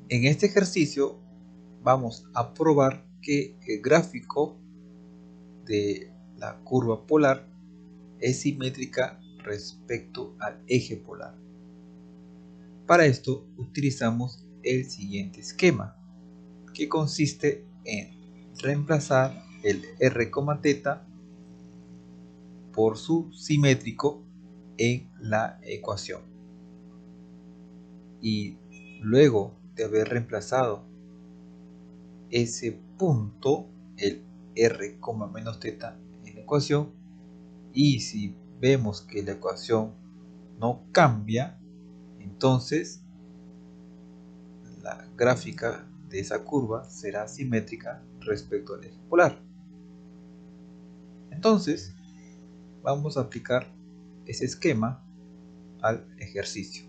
En este ejercicio vamos a probar que el gráfico de la curva polar es simétrica respecto al eje polar. Para esto utilizamos el siguiente esquema, que consiste en reemplazar el r, θ por su simétrico en la ecuación. Y luego de haber reemplazado ese punto, el r, menos θ en la ecuación, y si vemos que la ecuación no cambia, entonces la gráfica de esa curva será simétrica respecto al eje polar. Entonces vamos a aplicar ese esquema al ejercicio.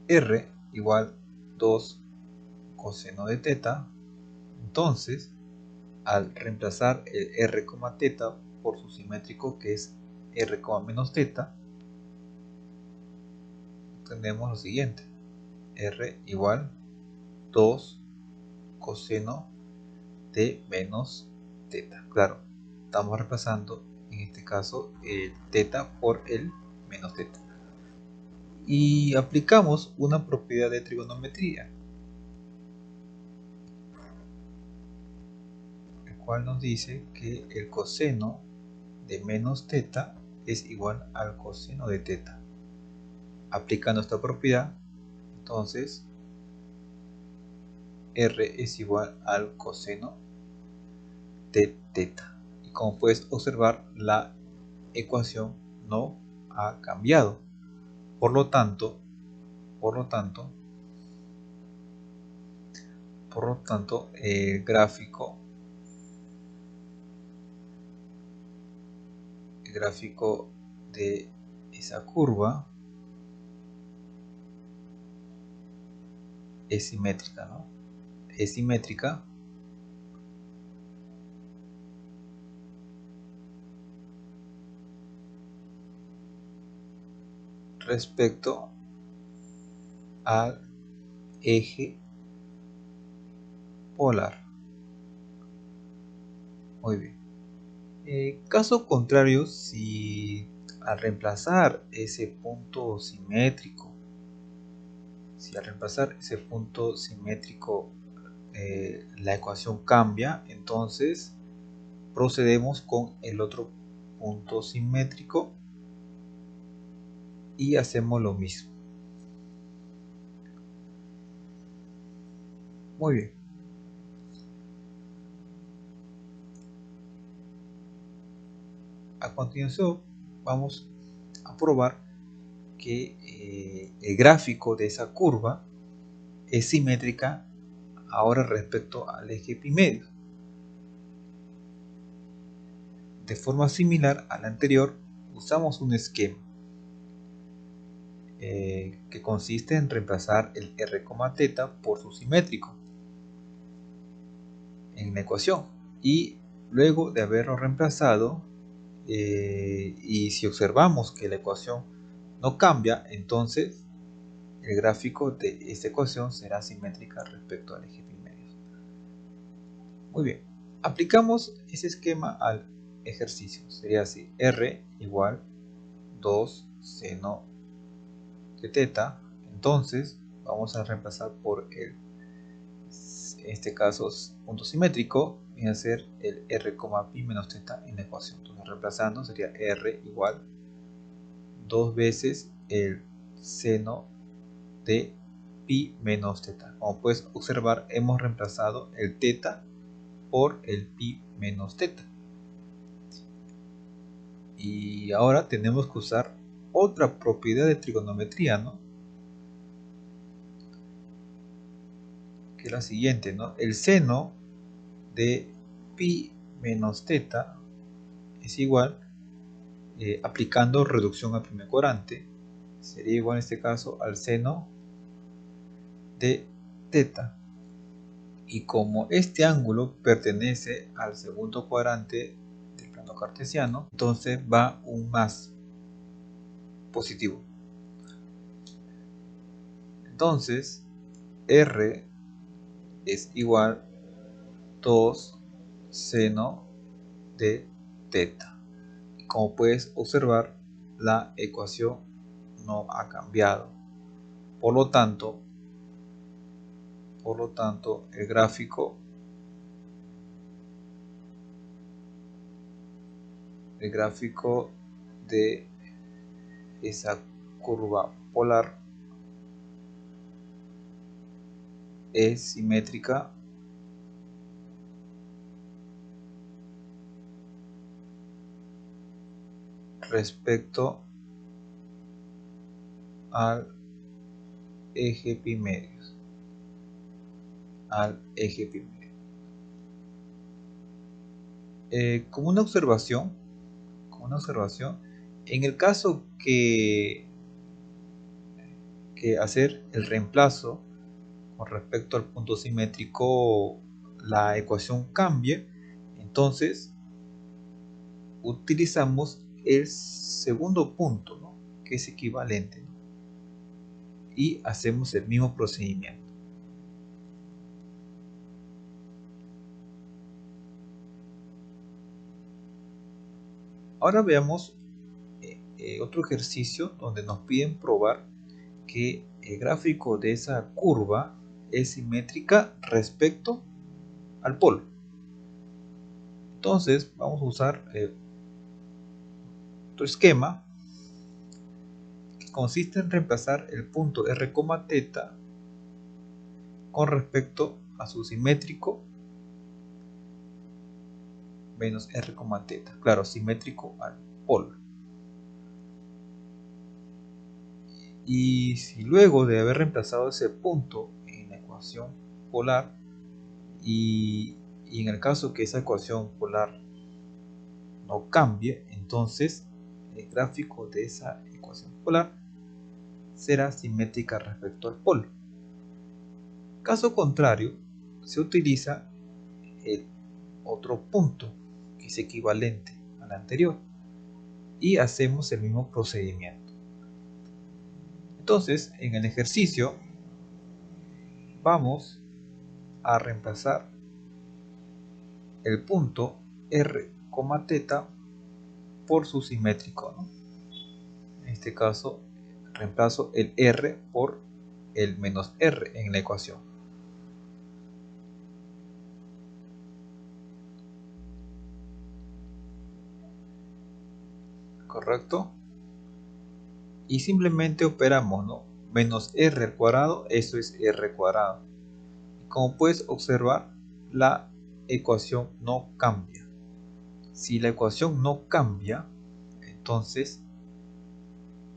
R igual 2 coseno de θ. Entonces, al reemplazar el r, θ por su simétrico, que es r, menos θ, tenemos lo siguiente: r igual 2 coseno de menos θ. Claro, estamos reemplazando en este caso el θ por el menos θ. Y aplicamos una propiedad de trigonometría, el cual nos dice que el coseno de menos θ es igual al coseno de θ. Aplicando esta propiedad, entonces r es igual al coseno de θ. Y como puedes observar, la ecuación no ha cambiado. Por lo tanto, el gráfico de esa curva es simétrica, ¿no? Es simétrica respecto al eje polar. Muy bien. Caso contrario, si al reemplazar ese punto simétrico, la ecuación cambia, entonces procedemos con el otro punto simétrico y hacemos lo mismo. Muy bien. A continuación vamos a probar que el gráfico de esa curva es simétrica ahora respecto al eje pi medio. De forma similar a la anterior, usamos un esquema que consiste en reemplazar el r, θ por su simétrico en la ecuación. Y luego de haberlo reemplazado, y si observamos que la ecuación no cambia, entonces el gráfico de esta ecuación será simétrica respecto al eje pi medio. Muy bien, aplicamos ese esquema al ejercicio. Sería así: r igual 2 seno de θ. Entonces vamos a reemplazar por el, en este caso, punto simétrico, y hacer el r, pi menos θ en la ecuación. Entonces, reemplazando, sería r igual 2 veces el seno de pi menos θ. Como puedes observar, hemos reemplazado el θ por el pi menos θ. Y ahora tenemos que usar otra propiedad de trigonometría, ¿no? Que es la siguiente, ¿no? El seno de pi menos θ es igual, aplicando reducción al primer cuadrante, sería igual en este caso al seno de θ. Y como este ángulo pertenece al segundo cuadrante del plano cartesiano, entonces va un más. positivo. Entonces, R es igual 2 seno de teta. Como puedes observar, la ecuación no ha cambiado. Por lo tanto, el gráfico de esa curva polar es simétrica respecto al eje pi medios. Como una observación, en el caso que hacer el reemplazo con respecto al punto simétrico, la ecuación cambie, entonces utilizamos el segundo punto, ¿no?, que es equivalente, ¿no?, y hacemos el mismo procedimiento. Ahora veamos otro ejercicio donde nos piden probar que el gráfico de esa curva es simétrica respecto al polo. Entonces vamos a usar otro esquema que consiste en reemplazar el punto r, teta con respecto a su simétrico menos r, teta. Claro, simétrico al polo. Y si luego de haber reemplazado ese punto en la ecuación polar y en el caso que esa ecuación polar no cambie, entonces el gráfico de esa ecuación polar será simétrica respecto al polo. Caso contrario, se utiliza el otro punto que es equivalente al anterior y hacemos el mismo procedimiento. Entonces, en el ejercicio vamos a reemplazar el punto r, teta por su simétrico, ¿no? En este caso, reemplazo el r por el menos r en la ecuación. ¿Correcto? Y simplemente operamos, ¿no?, menos r al cuadrado, eso es r cuadrado. Y como puedes observar, la ecuación no cambia. Si la ecuación no cambia, entonces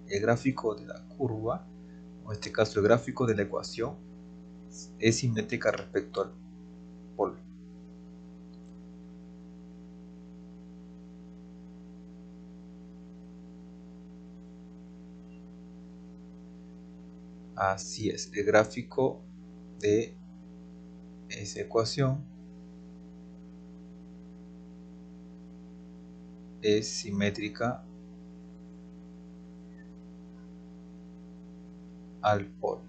el gráfico de la curva, o en este caso el gráfico de la ecuación, es simétrica respecto al polo. Así es, el gráfico de esa ecuación es simétrica al polo.